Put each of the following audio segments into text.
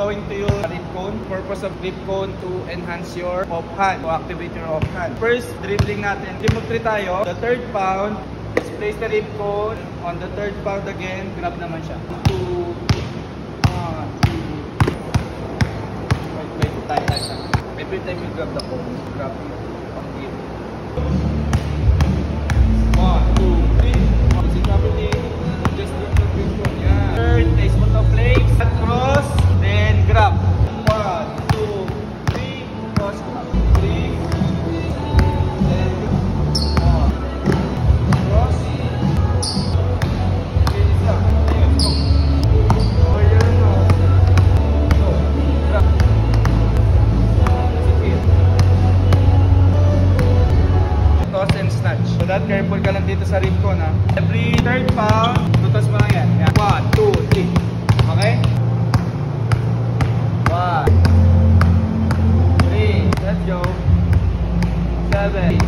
going to use rip cone. Purpose of rip cone to enhance your off hand, to activate your off hand. First, dribbling natin. Remove 3 tayo. The third pound, let's place the rip cone on the third pound again. Grab naman siya. 2, 3. Wait, time. Every time you grab the cone, grab it. 1, 2, 3. Just grab the rip cone. Yeah. Third, placement of legs. Cross, then grab. 1, 2, 3. Cross, grab. 3. Then cross. Toss and snatch. So that careful ka lang dito sa rib cone ha. Every third pound, tutos mo lang yan. 1, 2, 3. Okay? 1, 3. Let's go. 7, 8,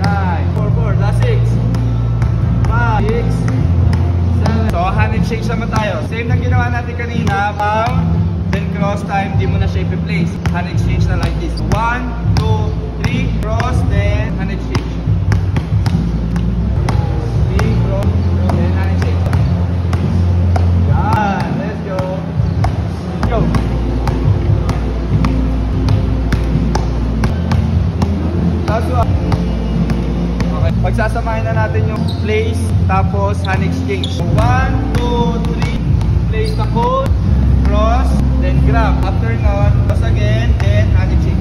9, 4, last 6, 5, 6, 7. So hand and shake naman tayo. Same lang ginawa natin kanina. Pound, then cross time, di mo na siya i-place. Hand exchange na like this. 1, 2, 3, cross, then hand exchange. 3, cross, then hand exchange. Yan, let's go. Let's go. Last one. Okay, pagsasamahin na natin yung place, tapos hand exchange. 1, 2, 3, place the cone, cross, then grab. After nun, cross again, then hand exchange.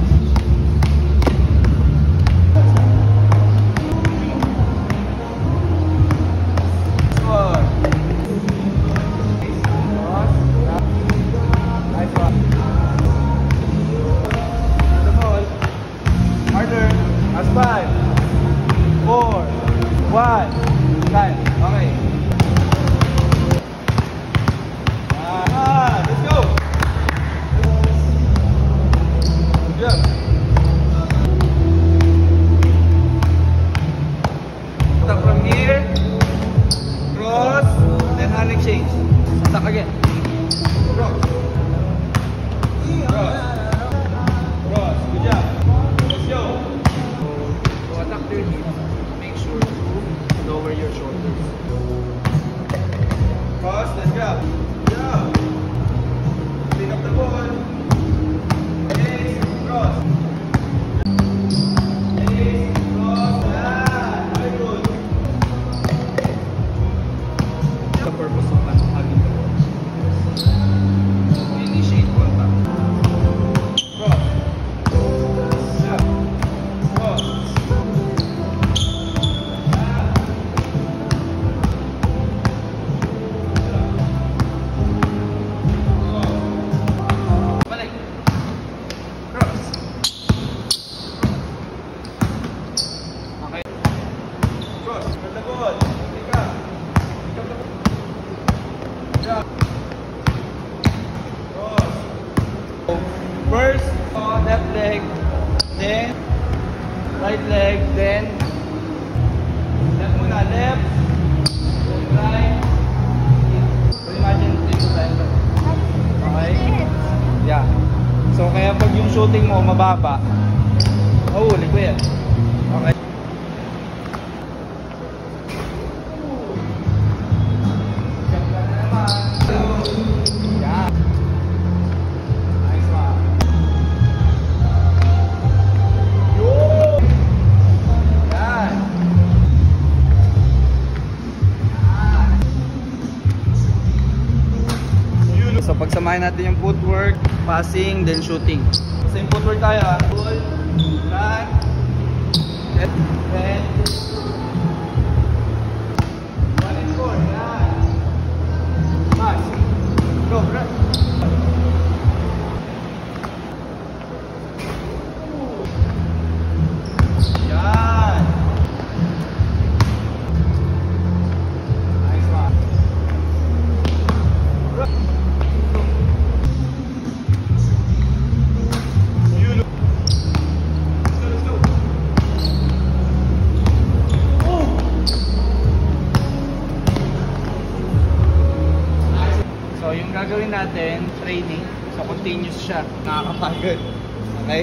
Harder. As 5, 4, 1, time. Okay. Let's go. Good job. Start from here. Cross. Then hand exchange. Start again. Cross. Cross. Cross. Good job. Let's go. So attack their knees. Make sure to lower your shoulders. Cross. Let's go. Good job. Clean up the ball. Ace. Cross. Ace. Cross. Yeah. Very good. The purpose of hugging the ball. Initiate contact. Cross. Yeah. Cross. Balik. Cross. Okay. Cross. Cut the ball. Pick up. Pick up the ball. Yeah. Cross. First, left leg, then right leg, then left muna, left, then right. So imagine this time. Okay? Yeah. So kaya pag yung shooting mo mababa, mahuli ko yan. Okay? Yeah. Nice one. So pagsamahin natin yung footwork, passing, then shooting. Same footwork tayo ha. Pull, run, then, 1 and 4, run, pass, go, run. Yan. Nice one. Run. So yung gagawin natin, training. So continuous siya. Nakakapagod. Okay?